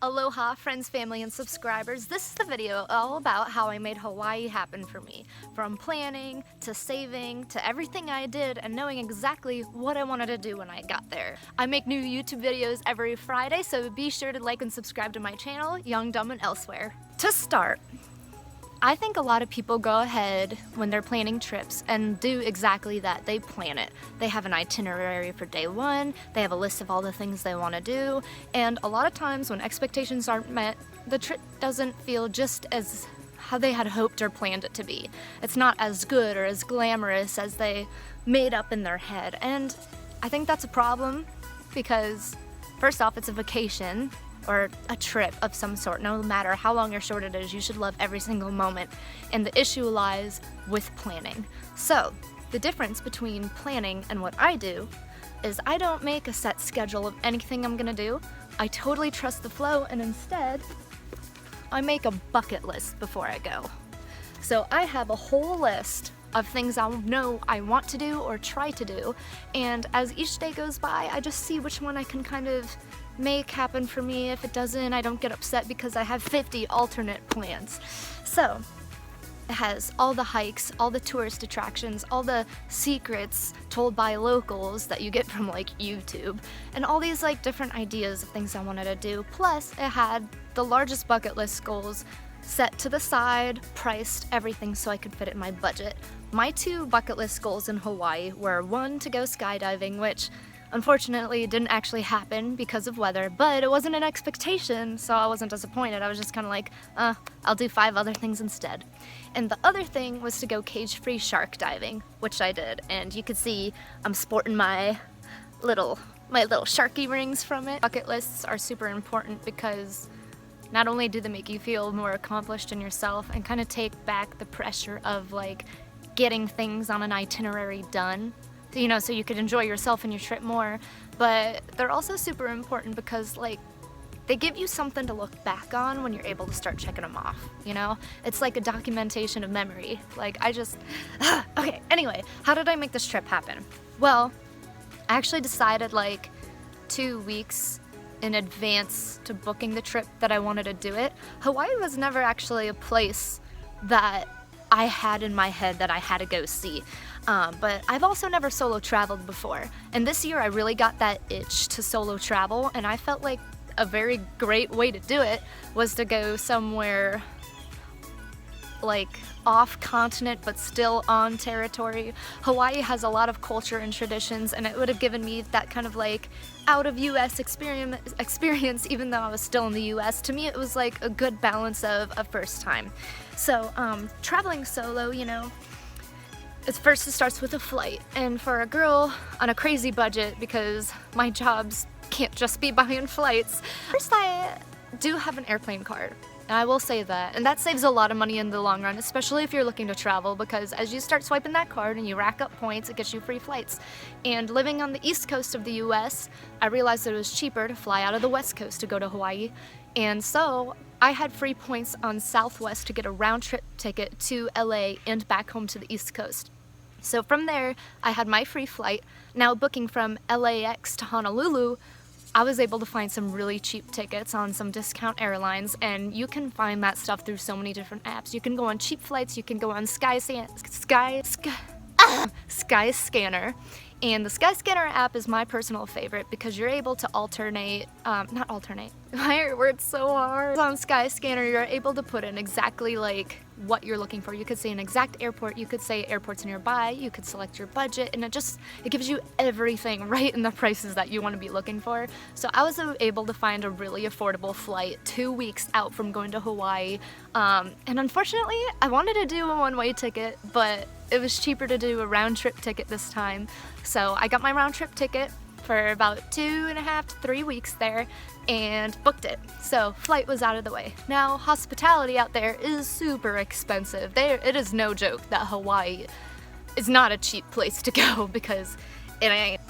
Aloha friends, family, and subscribers. This is the video all about how I made Hawaii happen for me. From planning, to saving, to everything I did and knowing exactly what I wanted to do when I got there. I make new YouTube videos every Friday, so be sure to like and subscribe to my channel, Young, Dumb, and Elsewhere. To start, I think a lot of people go ahead when they're planning trips and do exactly that. They plan it. They have an itinerary for day one, they have a list of all the things they want to do, and a lot of times when expectations aren't met, the trip doesn't feel just as how they had hoped or planned it to be. It's not as good or as glamorous as they made up in their head, and I think that's a problem because first off, it's a vacation or a trip of some sort. No matter how long or short it is, you should love every single moment. And the issue lies with planning. So, the difference between planning and what I do is I don't make a set schedule of anything I'm gonna do. I totally trust the flow, and instead, I make a bucket list before I go. So I have a whole list of things I know I want to do or try to do, and as each day goes by, I just see which one I can kind of make happen for me. If it doesn't, I don't get upset because I have 50 alternate plans. So it has all the hikes, all the tourist attractions, all the secrets told by locals that you get from like YouTube, and all these like different ideas of things I wanted to do. Plus it had the largest bucket list goals set to the side, priced, everything so I could fit it in my budget. My two bucket list goals in Hawaii were one, to go skydiving, which unfortunately didn't actually happen because of weather, but it wasn't an expectation, so I wasn't disappointed. I was just kind of like, I'll do 5 other things instead. And the other thing was to go cage-free shark diving, which I did, and you could see I'm sporting my little sharky rings from it. Bucket lists are super important because not only do they make you feel more accomplished in yourself and kind of take back the pressure of like getting things on an itinerary done, you know, so you could enjoy yourself and your trip more, but they're also super important because like they give you something to look back on when you're able to start checking them off, you know? It's like a documentation of memory. Like I just, okay, anyway, how did I make this trip happen? Well, I actually decided like 2 weeks in advance to booking the trip that I wanted to do it. Hawaii was never actually a place that I had in my head that I had to go see. But I've also never solo traveled before, and this year I really got that itch to solo travel, and I felt like a very great way to do it was to go somewhere like off continent but still on territory. Hawaii has a lot of culture and traditions, and it would have given me that kind of like out of US experience even though I was still in the US. To me it was like a good balance of a first time. So traveling solo, you know, it starts with a flight, and for a girl on a crazy budget, because my jobs can't just be buying flights, first I do have an airplane card. And I will say that, and that saves a lot of money in the long run, especially if you're looking to travel, because as you start swiping that card and you rack up points, it gets you free flights. And living on the east coast of the US, I realized that it was cheaper to fly out of the west coast to go to Hawaii, and so I had free points on Southwest to get a round trip ticket to LA and back home to the east coast. So from there, I had my free flight. Now booking from LAX to Honolulu, I was able to find some really cheap tickets on some discount airlines, and you can find that stuff through so many different apps. You can go on cheap flights, you can go on Skyscanner, and the Skyscanner app is my personal favorite because you're able to my word's so hard. On Skyscanner, you're able to put in exactly like what you're looking for. You could say an exact airport, you could say airports nearby, you could select your budget, and it gives you everything right in the prices that you want to be looking for. So I was able to find a really affordable flight 2 weeks out from going to Hawaii, and unfortunately I wanted to do a one-way ticket, but it was cheaper to do a round-trip ticket this time. So I got my round-trip ticket for about 2.5 to 3 weeks there and booked it. So flight was out of the way. Now hospitality out there is super expensive. It is no joke that Hawaii is not a cheap place to go because it ain't.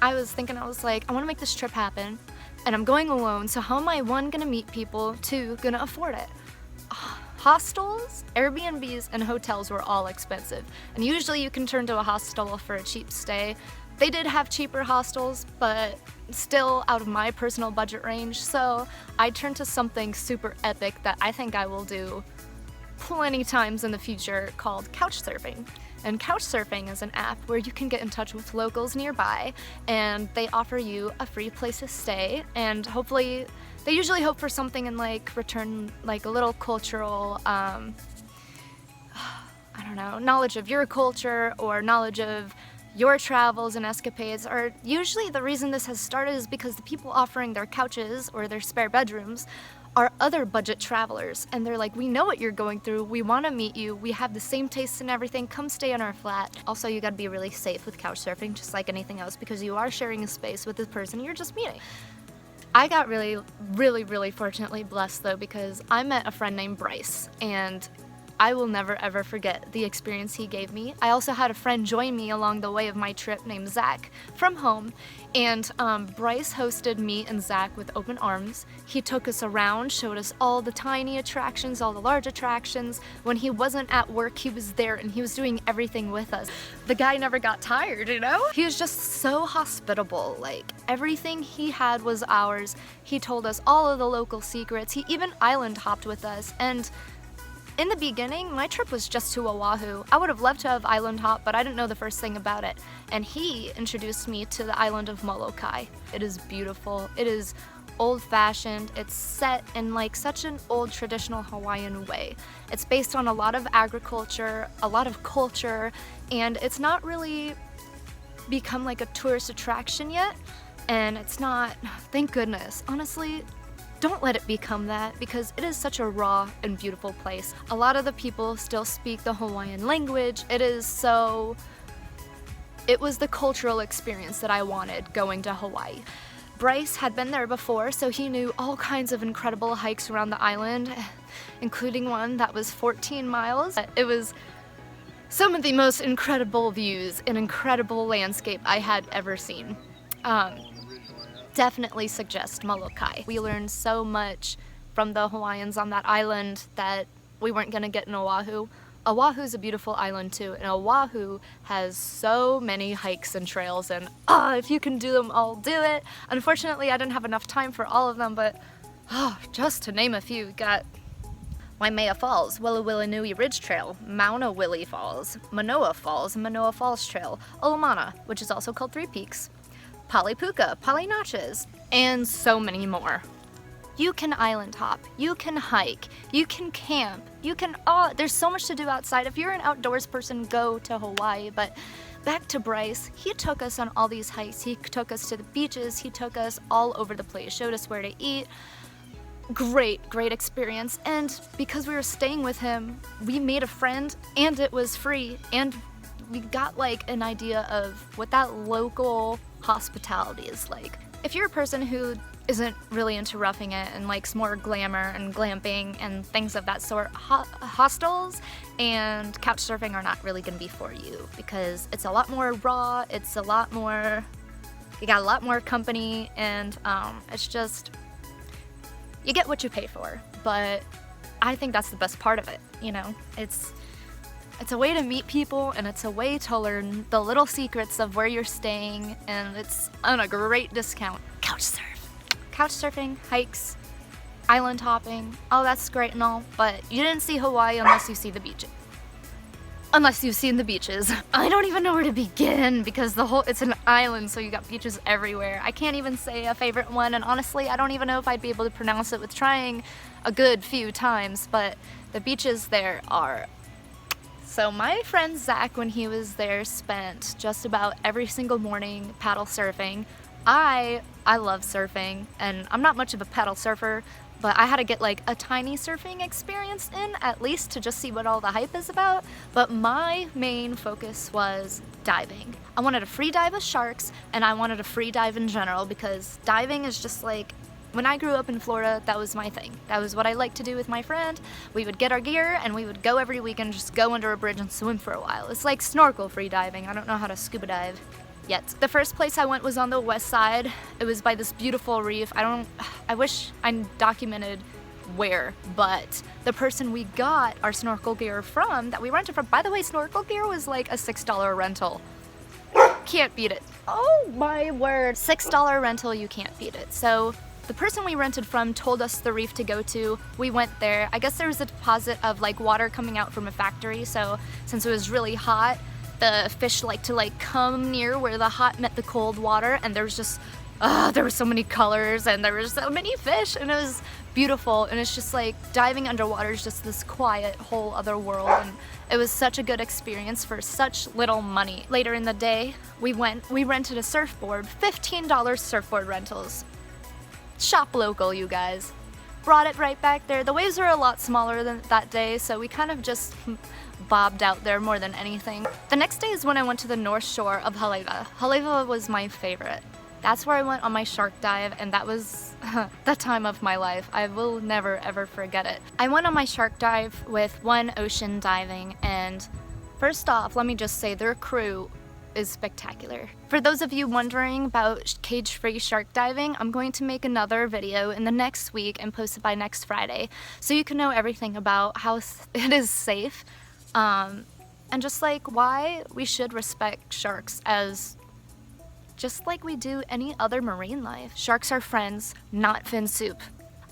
I was like, I want to make this trip happen and I'm going alone, so how am I, 1, gonna meet people, 2, gonna afford it? Hostels, Airbnbs, and hotels were all expensive, and usually you can turn to a hostel for a cheap stay, They did have cheaper hostels, but still out of my personal budget range, so I turned to something super epic that I think I will do plenty times in the future called couch surfing. And couch surfing is an app where you can get in touch with locals nearby, and they offer you a free place to stay, and hopefully they usually hope for something in like return, like a little cultural I don't know, knowledge of your culture or knowledge of your travels and escapades. Or usually the reason this has started is because the people offering their couches or their spare bedrooms are other budget travelers, and they're like, we know what you're going through, we want to meet you, we have the same tastes and everything, come stay in our flat. Also, you gotta be really safe with couch surfing, just like anything else, because you are sharing a space with this person you're just meeting. I got really fortunately blessed though, because I met a friend named Bryce, and I will never ever forget the experience he gave me. I also had a friend join me along the way of my trip named Zach from home, and Bryce hosted me and Zach with open arms. He took us around, showed us all the tiny attractions, all the large attractions. When he wasn't at work, he was there and he was doing everything with us. The guy never got tired, you know? He was just so hospitable. Like, everything he had was ours. He told us all of the local secrets. He even island hopped with us, and in the beginning, my trip was just to Oahu. I would have loved to have island hop, but I didn't know the first thing about it. And he introduced me to the island of Molokai. It is beautiful. It is old-fashioned. It's set in like such an old traditional Hawaiian way. It's based on a lot of agriculture, a lot of culture, and it's not really become like a tourist attraction yet. And it's not, thank goodness. Honestly, don't let it become that, because it is such a raw and beautiful place. A lot of the people still speak the Hawaiian language. It was the cultural experience that I wanted going to Hawaii. Bryce had been there before, so he knew all kinds of incredible hikes around the island, including one that was 14 miles. It was some of the most incredible views and incredible landscape I had ever seen. Definitely suggest Molokai. We learned so much from the Hawaiians on that island that we weren't gonna get in Oahu. Oahu's a beautiful island too, and Oahu has so many hikes and trails, and if you can do them all, do it. Unfortunately, I didn't have enough time for all of them, but just to name a few, we got Waimea Falls, Willa Willa Nui Ridge Trail, Mauna Willie Falls, Manoa Falls Trail, Olomana, which is also called Three Peaks, Palipuka, Palinachas, and so many more. You can island hop, you can hike, you can camp, there's so much to do outside. If you're an outdoors person, go to Hawaii. But back to Bryce, he took us on all these hikes, he took us to the beaches, he took us all over the place, showed us where to eat. Great experience, and because we were staying with him, we made a friend, and it was free, and we got like an idea of what that local hospitality is like. If you're a person who isn't really into roughing it and likes more glamour and glamping and things of that sort, hostels and couch surfing are not really gonna be for you, because it's a lot more raw, it's a lot more, you got a lot more company, and it's just, you get what you pay for. But I think that's the best part of it, you know? It's a way to meet people, and it's a way to learn the little secrets of where you're staying, and it's on a great discount. Couch surfing, hikes, island hopping, oh, that's great and all, but you didn't see Hawaii unless you see the beaches. Unless you've seen the beaches. I don't even know where to begin, because it's an island, so you got beaches everywhere. I can't even say a favorite one, and honestly, I don't even know if I'd be able to pronounce it with trying a good few times, but the beaches there are. So my friend Zach, when he was there, spent just about every single morning paddle surfing. I love surfing, and I'm not much of a paddle surfer, but I had to get like a tiny surfing experience in, at least, to just see what all the hype is about. But my main focus was diving. I wanted to free dive with sharks, and I wanted to free dive in general, because diving is just like, when I grew up in Florida, that was my thing. That was what I liked to do with my friend. We would get our gear and we would go every weekend, just go under a bridge and swim for a while. It's like snorkel free diving. I don't know how to scuba dive yet. The first place I went was on the west side. It was by this beautiful reef. I wish I documented where, but the person we got our snorkel gear from, that we rented from, by the way, snorkel gear was like a $6 rental. Can't beat it. Oh my word. $6 rental, you can't beat it. So the person we rented from told us the reef to go to. We went there. I guess there was a deposit of like water coming out from a factory, so since it was really hot, the fish like to like come near where the hot met the cold water, and there was just there were so many colors and there were so many fish, and it was beautiful. And it's just like diving underwater is just this quiet whole other world, and it was such a good experience for such little money. Later in the day, we rented a surfboard, $15 surfboard rentals. Shop local, you guys. Brought it right back there. The waves were a lot smaller than that day, so we kind of just bobbed out there more than anything. The next day is when I went to the north shore of Haleiwa. Haleiwa was my favorite. That's where I went on my shark dive, and that was the time of my life. I will never ever forget it. I went on my shark dive with One Ocean Diving, and first off, let me just say their crew is spectacular. For those of you wondering about cage-free shark diving, I'm going to make another video in the next week and post it by next Friday, so you can know everything about how it is safe, and just like why we should respect sharks as just like we do any other marine life. Sharks are friends, not fin soup.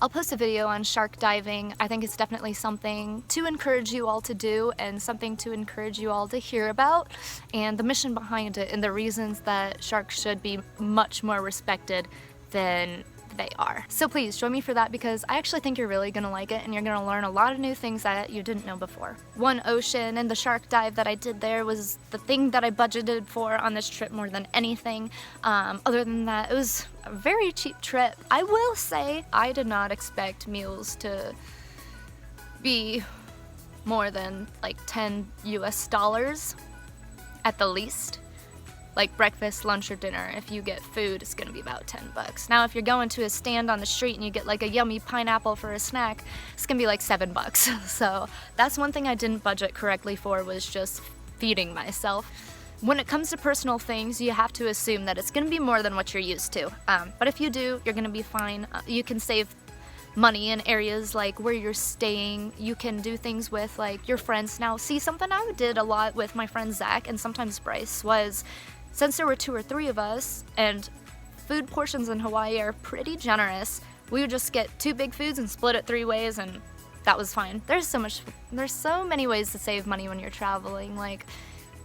I'll post a video on shark diving. I think it's definitely something to encourage you all to do and something to encourage you all to hear about, and the mission behind it and the reasons that sharks should be much more respected than they are. So please join me for that, because I actually think you're really gonna like it and you're gonna learn a lot of new things that you didn't know before. One Ocean and the shark dive that I did there was the thing that I budgeted for on this trip more than anything. Other than that, it was a very cheap trip. I will say I did not expect meals to be more than like $10 US at the least. Like breakfast, lunch, or dinner. If you get food, it's gonna be about $10. Now, if you're going to a stand on the street and you get like a yummy pineapple for a snack, it's gonna be like $7. So that's one thing I didn't budget correctly for, was just feeding myself. When it comes to personal things, you have to assume that it's gonna be more than what you're used to. But if you do, you're gonna be fine. You can save money in areas like where you're staying. You can do things with like your friends. Now, see, something I did a lot with my friend Zach and sometimes Bryce was, since there were 2 or 3 of us and food portions in Hawaii are pretty generous, we would just get 2 big foods and split it 3 ways, and that was fine. There's so many ways to save money when you're traveling. Like,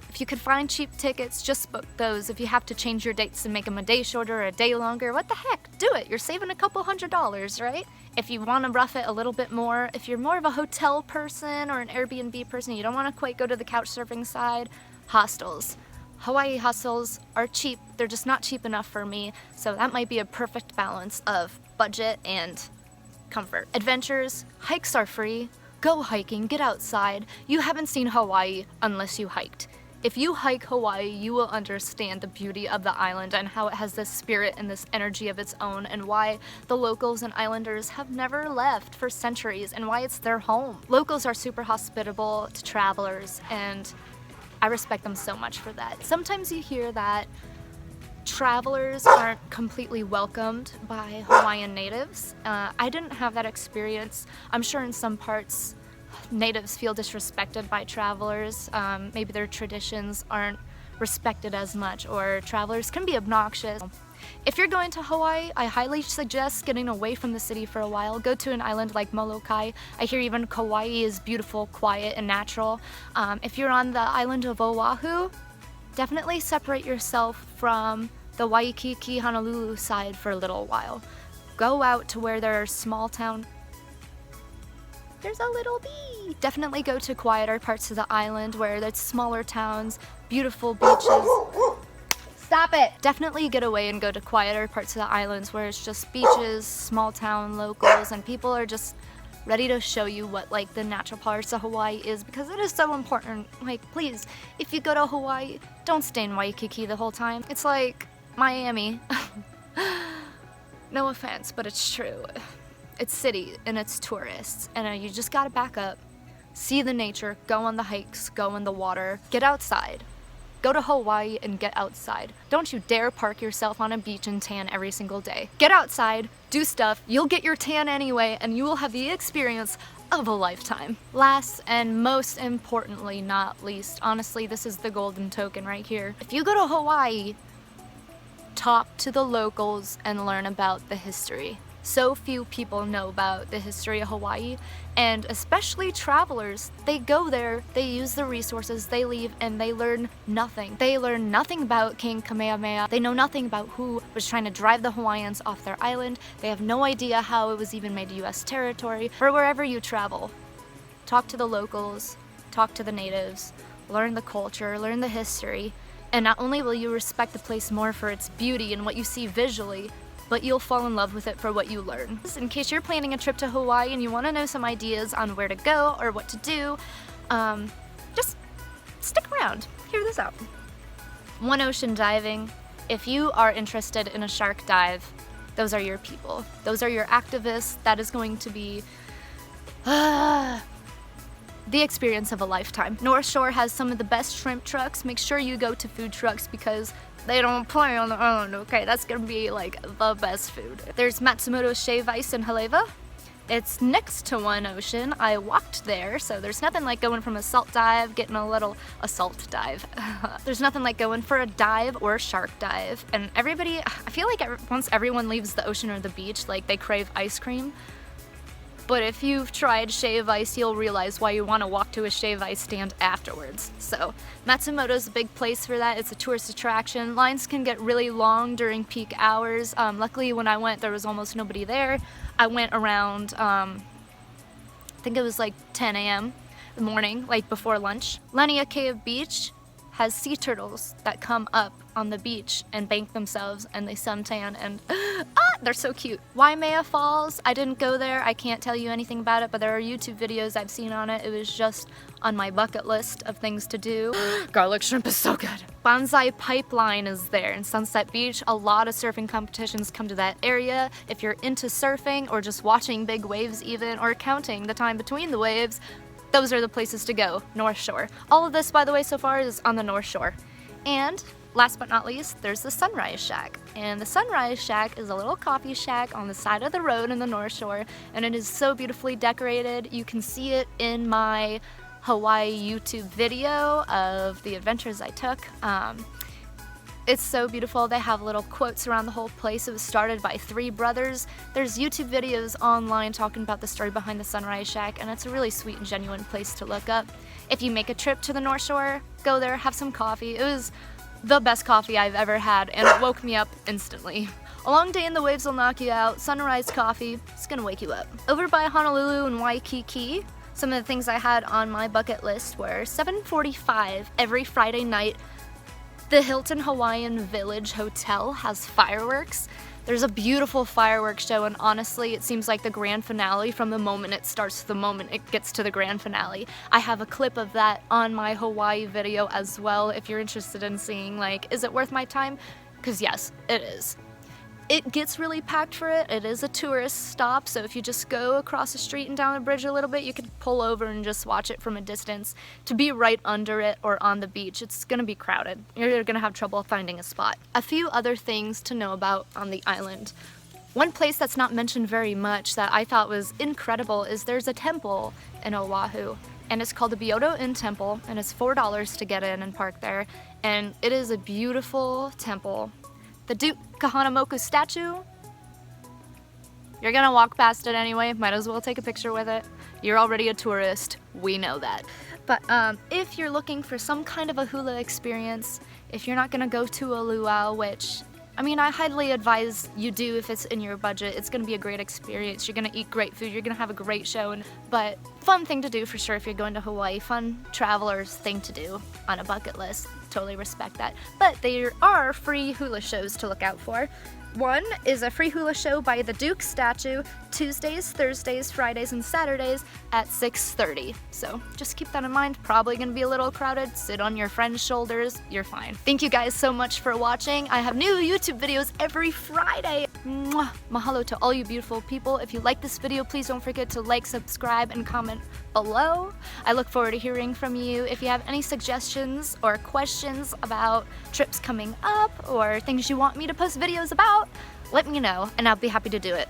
if you could find cheap tickets, just book those. If you have to change your dates and make them a day shorter or a day longer, what the heck? Do it. You're saving a couple $100s, right? If you want to rough it a little bit more, if you're more of a hotel person or an Airbnb person, you don't want to quite go to the couch surfing side, hostels. Hawaii hostels are cheap. They're just not cheap enough for me, so that might be a perfect balance of budget and comfort. Adventures, hikes are free. Go hiking, get outside. You haven't seen Hawaii unless you hiked. If you hike Hawaii, you will understand the beauty of the island and how it has this spirit and this energy of its own, and why the locals and islanders have never left for centuries, and why it's their home. Locals are super hospitable to travelers, and I respect them so much for that. Sometimes you hear that travelers aren't completely welcomed by Hawaiian natives. I didn't have that experience. I'm sure in some parts natives feel disrespected by travelers. Maybe their traditions aren't respected as much, or travelers can be obnoxious. If you're going to Hawaii, I highly suggest getting away from the city for a while. Go to an island like Molokai. I hear even Kauai is beautiful, quiet, and natural. If you're on the island of Oahu, definitely separate yourself from the Waikiki, Honolulu side for a little while. Go out to where there are small town. There's a little bee. Definitely go to quieter parts of the island where there's smaller towns, beautiful beaches. Stop it! Definitely get away and go to quieter parts of the islands where it's just beaches, small town locals, and people are just ready to show you what like the natural parts of Hawaii is, because it is so important. Like, please, if you go to Hawaii, don't stay in Waikiki the whole time. It's like Miami. No offense, but it's true. It's city and it's tourists, and you just gotta back up, see the nature, go on the hikes, go in the water, get outside. Go to Hawaii and get outside. Don't you dare park yourself on a beach and tan every single day. Get outside, do stuff, you'll get your tan anyway, and you will have the experience of a lifetime. Last and most importantly, not least, honestly, this is the golden token right here. If you go to Hawaii, talk to the locals and learn about the history. So few people know about the history of Hawaii, and especially travelers. They go there, they use the resources, they leave, and they learn nothing. They learn nothing about King Kamehameha. They know nothing about who was trying to drive the Hawaiians off their island. They have no idea how it was even made US territory. Or wherever you travel, talk to the locals, talk to the natives, learn the culture, learn the history, and not only will you respect the place more for its beauty and what you see visually, but you'll fall in love with it for what you learn. In case you're planning a trip to Hawaii and you want to know some ideas on where to go or what to do, just stick around, hear this out. One Ocean diving. If you are interested in a shark dive, those are your people. Those are your activists. That is going to be the experience of a lifetime. North Shore has some of the best shrimp trucks. Make sure you go to food trucks because they don't play on the island, okay? That's gonna be like the best food. There's Matsumoto's Shave Ice in Haleva. It's next to One Ocean. I walked there, so there's nothing like going from a salt dive, getting a little assault dive. There's nothing like going for a dive or a shark dive. And everybody, I feel like once everyone leaves the ocean or the beach, like they crave ice cream. But if you've tried shave ice, you'll realize why you want to walk to a shave ice stand afterwards. So Matsumoto's a big place for that. It's a tourist attraction. Lines can get really long during peak hours. Luckily when I went, there was almost nobody there. I went around, I think it was like 10 a.m. in the morning, like before lunch. Lania Cave Beach has sea turtles that come up on the beach and bank themselves, and they suntan, and they're so cute. Waimea Falls, I didn't go there. I can't tell you anything about it, but there are YouTube videos I've seen on it. It was just on my bucket list of things to do. Garlic shrimp is so good. Bonsai Pipeline is there in Sunset Beach. A lot of surfing competitions come to that area. If you're into surfing or just watching big waves even, or counting the time between the waves, those are the places to go. North Shore. All of this, by the way, so far is on the North Shore. And last but not least, there's the Sunrise Shack. And the Sunrise Shack is a little coffee shack on the side of the road in the North Shore, and it is so beautifully decorated. You can see it in my Hawaii YouTube video of the adventures I took. It's so beautiful. They have little quotes around the whole place. It was started by 3 brothers. There's YouTube videos online talking about the story behind the Sunrise Shack, and it's a really sweet and genuine place to look up. If you make a trip to the North Shore, go there, have some coffee. It was the best coffee I've ever had, and it woke me up instantly. A long day in the waves will knock you out. Sunrise coffee, it's gonna wake you up. Over by Honolulu and Waikiki, some of the things I had on my bucket list were 7:45 every Friday night. The Hilton Hawaiian Village Hotel has fireworks. There's a beautiful fireworks show, and honestly, it seems like the grand finale from the moment it starts to the moment it gets to the grand finale. I have a clip of that on my Hawaii video as well if you're interested in seeing, like, is it worth my time? Because yes, it is. It gets really packed for it. It is a tourist stop, so if you just go across the street and down the bridge a little bit, you could pull over and just watch it from a distance. To be right under it or on the beach, it's gonna be crowded. You're gonna have trouble finding a spot. A few other things to know about on the island. One place that's not mentioned very much that I thought was incredible is there's a temple in Oahu, and it's called the Byodo Inn Temple, and it's $4 to get in and park there, and it is a beautiful temple. The Duke Kahanamoku statue, you're gonna walk past it anyway, might as well take a picture with it. You're already a tourist, we know that. But if you're looking for some kind of a hula experience, if you're not gonna go to a luau, which, I mean, I highly advise you do if it's in your budget. It's gonna be a great experience. You're gonna eat great food, you're gonna have a great show, but fun thing to do for sure if you're going to Hawaii. Fun traveler's thing to do on a bucket list. Totally respect that. But there are free hula shows to look out for. One is a free hula show by the Duke statue, Tuesdays, Thursdays, Fridays, and Saturdays at 6:30. So just keep that in mind. Probably gonna be a little crowded. Sit on your friend's shoulders. You're fine. Thank you guys so much for watching. I have new YouTube videos every Friday. Mwah. Mahalo to all you beautiful people. If you like this video, please don't forget to like, subscribe, and comment below. I look forward to hearing from you. If you have any suggestions or questions about trips coming up or things you want me to post videos about, let me know and I'll be happy to do it.